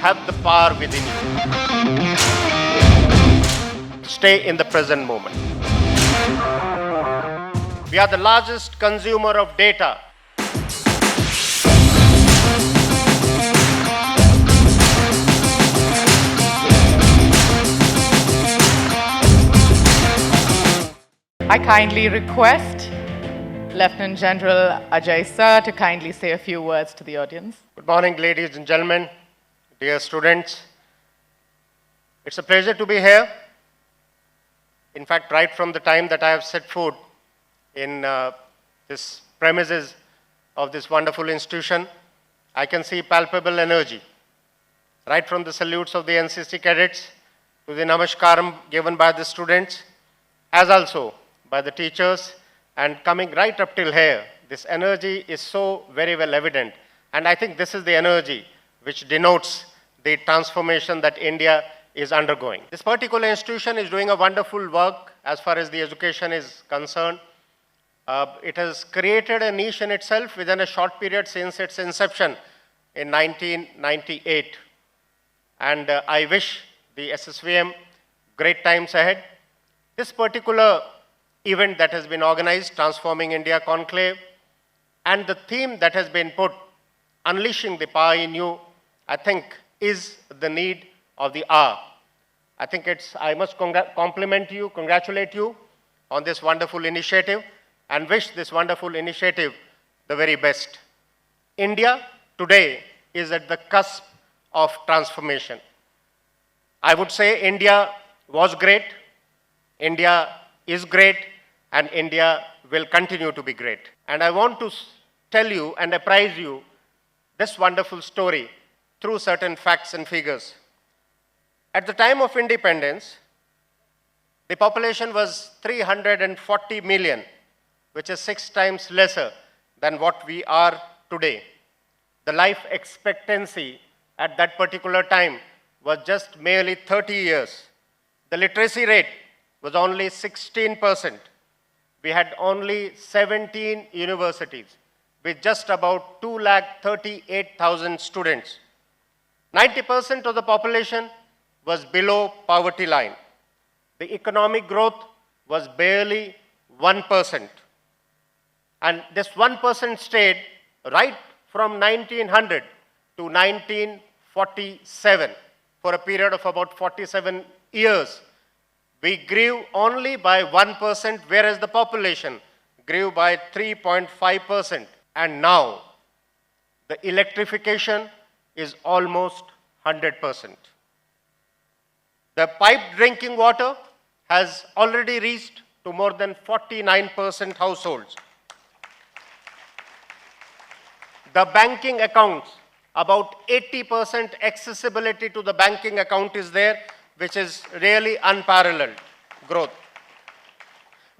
have the power within you. Stay in the present moment. We are the largest consumer of data. I kindly request Lieutenant General Ajai Sir to kindly say a few words to the audience. Good morning, ladies and gentlemen, dear students. It's a pleasure to be here. In fact, right from the time that I have set foot in this premises of this wonderful institution, I can see palpable energy. Right from the salutes of the NCC cadets to the namaskaram given by the students, as also by the teachers, and coming right up till here, this energy is so very well evident. And I think this is the energy which denotes the transformation that India is undergoing. This particular institution is doing a wonderful work as far as the education is concerned. It has created a niche in itself within a short period since its inception in 1998. And I wish the SSVM great times ahead. This particular event that has been organized, Transforming India Conclave, and the theme that has been put, Unleashing the Power in You, I think is the need of the hour. I think I must compliment you, congratulate you on this wonderful initiative and wish this wonderful initiative the very best. India today is at the cusp of transformation. I would say India was great, India is great, and India will continue to be great. And I want to tell you and apprise you this wonderful story through certain facts and figures. At the time of independence, the population was 340 million, which is 6 times lesser than what we are today. The life expectancy at that particular time was just merely 30 years. The literacy rate was only 16%. We had only 17 universities with just about 238,000 students. 90% of the population was below poverty line. The economic growth was barely 1%. And this 1% stayed right from 1900 to 1947 for a period of about 47 years. We grew only by 1%, whereas the population grew by 3.5%. And now, the electrification is almost 100%. The piped drinking water has already reached to more than 49% households. The banking accounts, about 80% accessibility to the banking account is there, which is really unparalleled growth.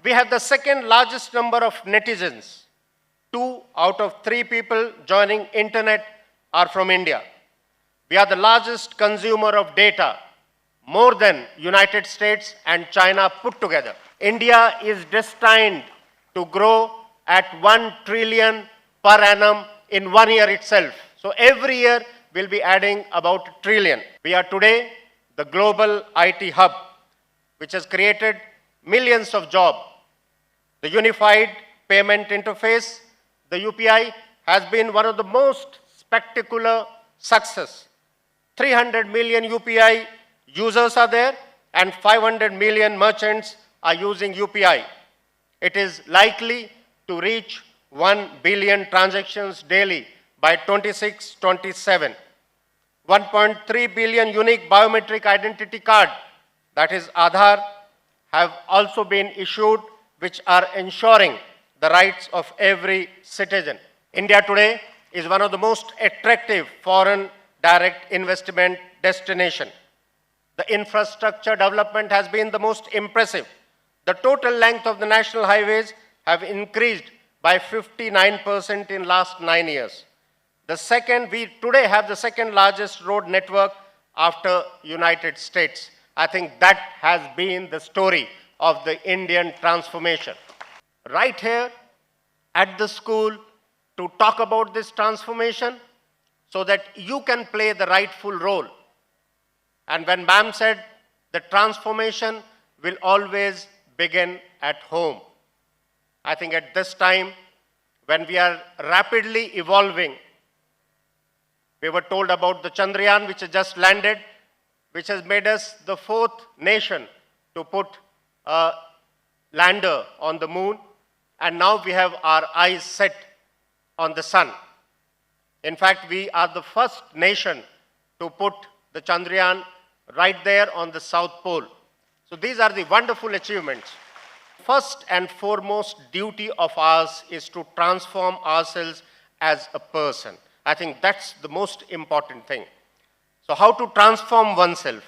We have the second largest number of netizens. 2 out of 3 people joining internet are from India. We are the largest consumer of data, more than United States and China put together. India is destined to grow at 1 trillion per annum in 1 year itself. So every year we'll be adding about a trillion. We are today the global IT hub, which has created millions of jobs. The unified payment interface, the UPI, has been one of the most spectacular success. 300 million UPI users are there, and 500 million merchants are using UPI. It is likely to reach 1 billion transactions daily by 26-27. 1.3 billion unique biometric identity card, that is Aadhaar, have also been issued, which are ensuring the rights of every citizen. India today is one of the most attractive foreign direct investment destination. The infrastructure development has been the most impressive. The total length of the national highways have increased by 59% in last 9 years. We today have the second largest road network after United States. I think that has been the story of the Indian transformation. Right here at the school to talk about this transformation, so that you can play the rightful role. And when ma'am said the transformation will always begin at home, I think at this time, when we are rapidly evolving, we were told about the Chandrayaan, which has just landed, which has made us the 4th nation to put a lander on the moon, and now we have our eyes set on the sun. In fact, we are the first nation to put the Chandrayaan right there on the South Pole. So these are the wonderful achievements. First and foremost duty of ours is to transform ourselves as a person. I think that's the most important thing. So how to transform oneself?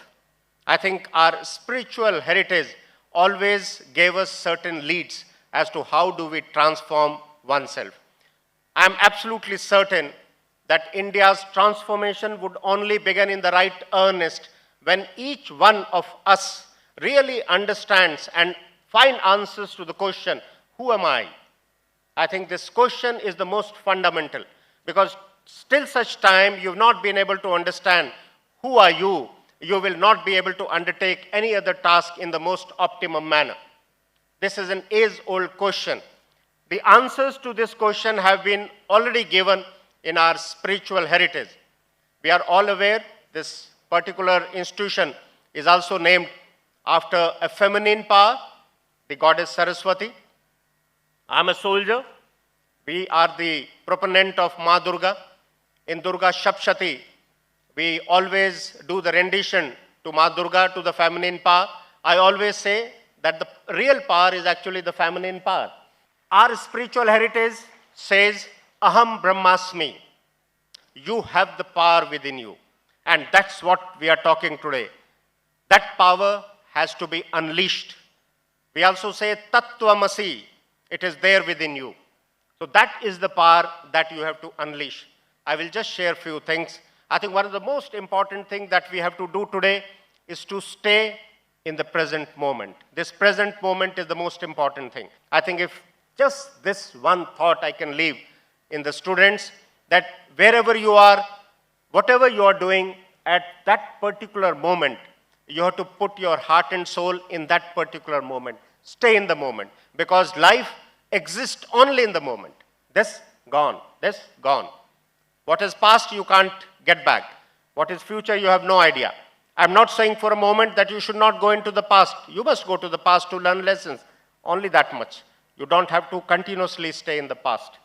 I think our spiritual heritage always gave us certain leads as to how do we transform oneself. I am absolutely certain that India's transformation would only begin in the right earnest when each one of us really understands and find answers to the question, who am I? I think this question is the most fundamental, because till such time you've not been able to understand who are you, you will not be able to undertake any other task in the most optimum manner. This is an age-old question. The answers to this question have been already given in our spiritual heritage. We are all aware this particular institution is also named after a feminine power, the goddess Saraswati. I am a soldier. We are the proponent of Ma Durga. In Durga Shapshati, we always do the rendition to Ma Durga, to the feminine power. I always say that the real power is actually the feminine power. Our spiritual heritage says, Aham Brahmasmi. You have the power within you. And that's what we are talking today. That power has to be unleashed. We also say Tattvamasi, it is there within you. So that is the power that you have to unleash. I will just share a few things. I think one of the most important things that we have to do today is to stay in the present moment. This present moment is the most important thing. I think if just this one thought I can leave in the students, that wherever you are, whatever you are doing at that particular moment, you have to put your heart and soul in that particular moment. Stay in the moment, because life exists only in the moment. This, gone. This, gone. What is past, you can't get back. What is future, you have no idea. I'm not saying for a moment that you should not go into the past. You must go to the past to learn lessons. Only that much. You don't have to continuously stay in the past.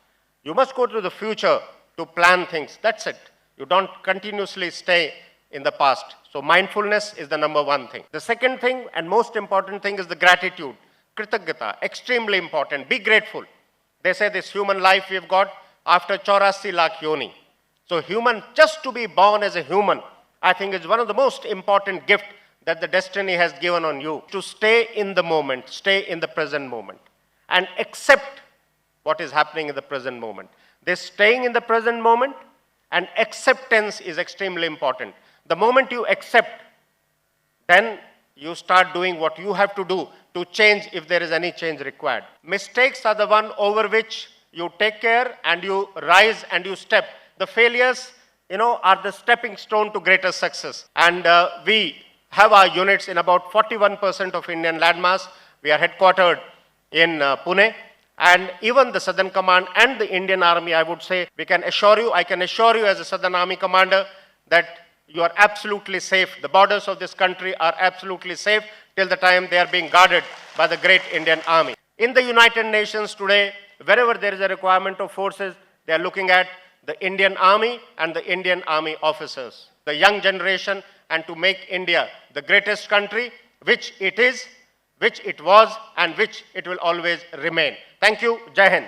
You must go to the future to plan things. That's it. You don't continuously stay in the past. So mindfulness is the number one thing. The second thing and most important thing is the gratitude. Kritagata, extremely important. Be grateful. They say this human life we've got after 84 lakh yoni. So human, just to be born as a human, I think is one of the most important gifts that the destiny has given on you. To stay in the moment, stay in the present moment, and accept what is happening in the present moment. This staying in the present moment and acceptance is extremely important. The moment you accept, then you start doing what you have to do to change if there is any change required. Mistakes are the one over which you take care and you rise and you step. The failures, are the stepping stone to greater success. And we have our units in about 41% of Indian landmass. We are headquartered in Pune. And even the Southern Command and the Indian Army, I would say, I can assure you as a Southern Army commander that you are absolutely safe. The borders of this country are absolutely safe till the time they are being guarded by the great Indian Army. In the United Nations today, wherever there is a requirement of forces, they are looking at the Indian Army and the Indian Army officers, the young generation, and to make India the greatest country, which it is, which it was, and which it will always remain. Thank you. Jai Hind.